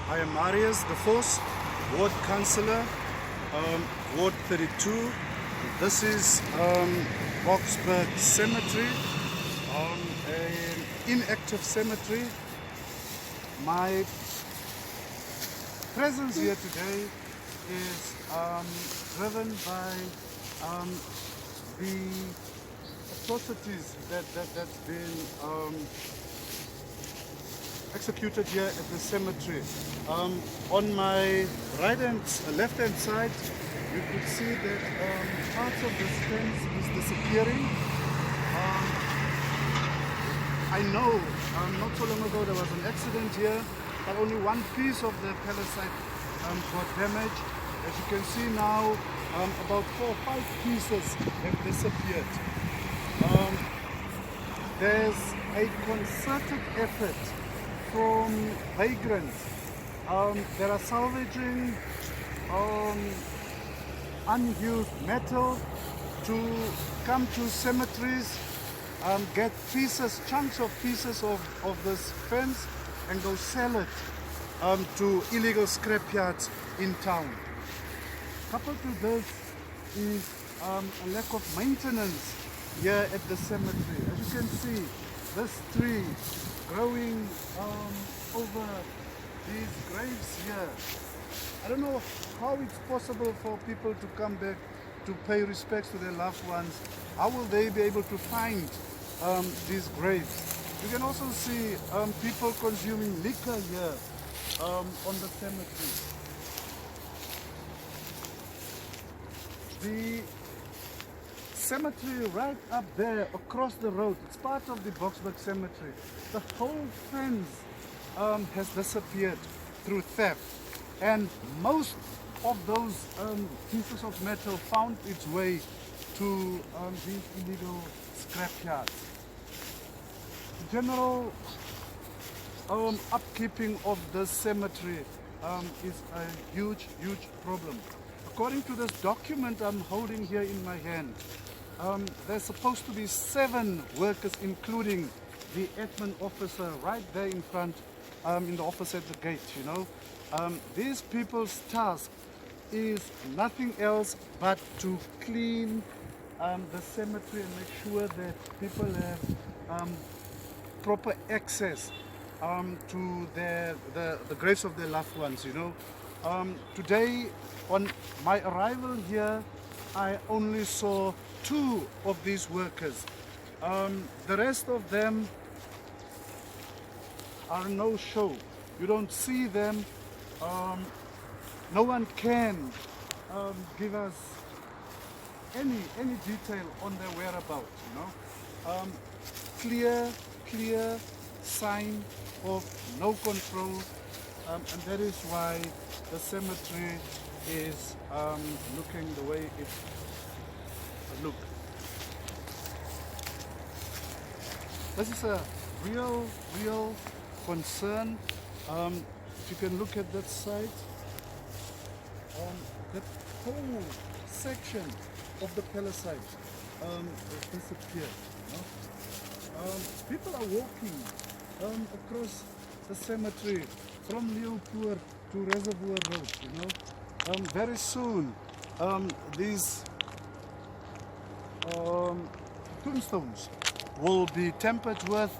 I am Marius de Vos, Ward Councillor, Ward 32. This is Boksburg Cemetery, an inactive cemetery. My presence here today is driven by the atrocities that's been executed here at the cemetery. On my left-hand side, you could see that parts of this fence is disappearing. I know not so long ago there was an accident here, but only one piece of the palisade got damaged. As you can see now, about 4 or 5 pieces have disappeared. There's a concerted effort from vagrants that are salvaging unused metal to come to cemeteries, get chunks of pieces of this fence and go sell it to illegal scrapyards in town. Coupled to this is a lack of maintenance here at the cemetery. As you can see, this tree growing over these graves here. I don't know how it's possible for people to come back to pay respects to their loved ones. How will they be able to find these graves? You can also see people consuming liquor here on the cemetery. The cemetery right up there across the road, it's part of the Boksburg Cemetery. The whole fence has disappeared through theft, and most of those pieces of metal found its way to these illegal scrapyards. The general upkeeping of the cemetery is a huge problem. According to this document I'm holding here in my hand, there's supposed to be 7 workers, including the admin officer right there in front, in the office at the gate, you know. These people's task is nothing else but to clean the cemetery and make sure that people have proper access to the graves of their loved ones, you know. Today, on my arrival here, I only saw 2 of these workers. The rest of them are no show. You don't see them. No one can give us any detail on their whereabouts, you know. Clear sign of no control, and that is why the cemetery is looking the way it look. This is a real concern. If you can look at that side, that whole section of the palisade has disappeared. You know? People are walking across the cemetery from Leeupoort to Reservoir Road, you know. Very soon these tombstones will be tampered with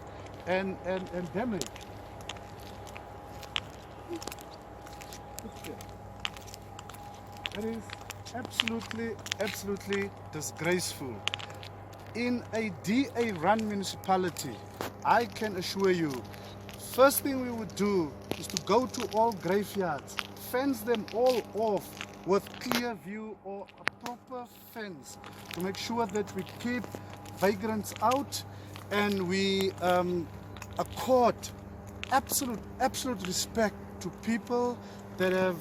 and damaged. It is absolutely disgraceful. In a DA-run municipality, I can assure you, first thing we would do is to go to all graveyards, fence them all off with clear view or a proper fence to make sure that we keep vagrants out and we accord absolute respect to people that have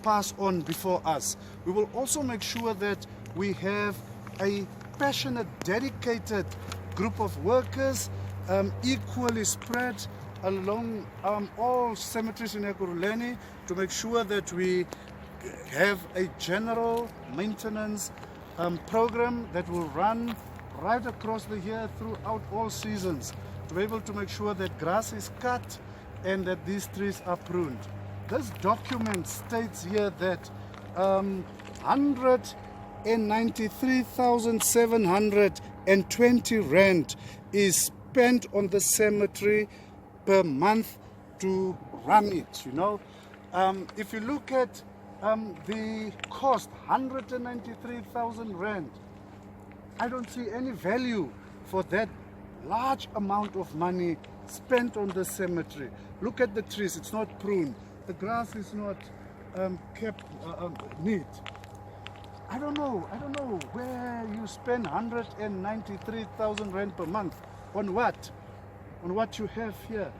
passed on before us. We will also make sure that we have a passionate, dedicated group of workers equally spread along all cemeteries in Ekurhuleni to make sure that we have a general maintenance program that will run right across the year throughout all seasons to be able to make sure that grass is cut and that these trees are pruned. This document states here that 193,720 rand is spent on the cemetery per month to run it, you know. If you look at the cost, 193,000 rand, I don't see any value for that large amount of money spent on the cemetery. Look at the trees, it's not pruned. The grass is not kept neat. I don't know where you spend 193,000 rand per month. On what? On what you have here.